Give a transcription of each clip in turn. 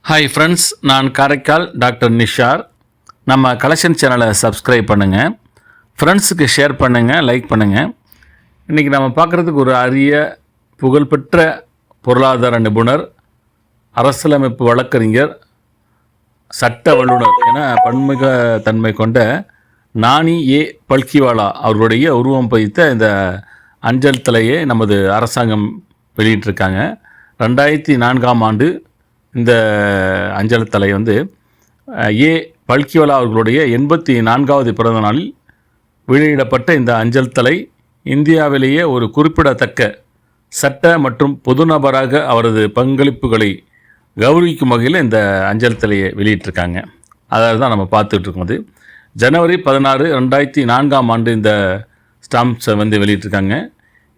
Hi friends, நான் Karaikal doctor Nishar. நம்ம collection சேனலை சப்ஸ்கிரைப் பண்ணுங்கள், ஃப்ரெண்ட்ஸுக்கு ஷேர் பண்ணுங்கள், லைக் பண்ணுங்கள். இன்றைக்கி நம்ம பார்க்குறதுக்கு ஒரு அரிய புகழ்பெற்ற பொருளாதார நிபுணர், அரசியலமைப்பு வழக்கறிஞர், சட்ட வல்லுநர் என பன்முக தன்மை கொண்ட நானி ஏ பல்கிவாலா அவர்களுடைய உருவம் பதித்த இந்த அஞ்சல் தலையை நமது அரசாங்கம் வெளியிட்டிருக்காங்க. 2004ஆம் ஆண்டு இந்த அஞ்சல் தலை ஏ பல்கிவாலா அவர்களுடைய 84வது பிறந்த நாளில் வெளியிடப்பட்ட இந்த அஞ்சல் தலை இந்தியாவிலேயே ஒரு குறிப்பிடத்தக்க சட்ட மற்றும் பொது நபராக அவரது பங்களிப்புகளை கௌரவிக்கும் வகையில் இந்த அஞ்சல் தலையை வெளியிட்டிருக்காங்க. அதாவது தான் நம்ம பார்த்துட்ருக்கோம். ஜனவரி 16, 2004ஆம் ஆண்டு இந்த ஸ்டாம்ப்ஸை வெளியிட்டிருக்காங்க.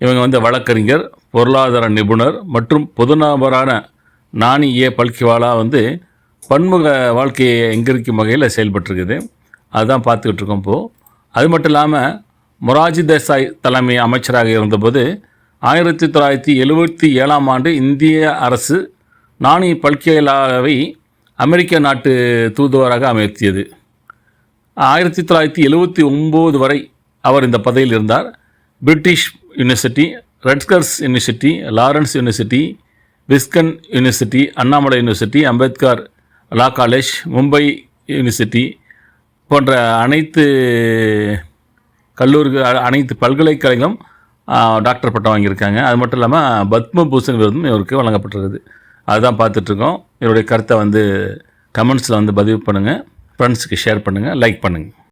இவங்க வழக்கறிஞர், பொருளாதார நிபுணர் மற்றும் பொது நபரான நானி ஏ பல்கிவாலா பன்முக வாழ்க்கையை எங்கிருக்கும் வகையில் செயல்பட்டுருக்குது. அதுதான் பார்த்துக்கிட்டு இருக்கோம் இப்போது. அது மட்டும் இல்லாமல் மொராஜி தேசாய் தலைமை அமைச்சராக இருந்தபோது 1977ஆம் ஆண்டு இந்திய அரசு நானி பல்கிவாலாவை அமெரிக்க நாட்டு தூதுவராக அமர்த்தியது. 1979 வரை அவர் இந்த பதவியில் இருந்தார். British university, Rutgers university, Lawrence university, Wisconsin university, Annamalai university, Ambedkar law college, Mumbai university போன்ற அனைத்து அனைத்து பல்கலைக்கழகம் டாக்டர் பட்டம் வாங்கியிருக்காங்க. அது மட்டும் இல்லாமல் பத்மபூஷன் விருதும் இவருக்கு வழங்கப்பட்டிருக்குது. அதுதான் பார்த்துட்ருக்கோம். இவருடைய கருத்தை கமெண்ட்ஸில் பதிவு பண்ணுங்கள், ஃப்ரெண்ட்ஸுக்கு ஷேர் பண்ணுங்கள், லைக் பண்ணுங்கள்.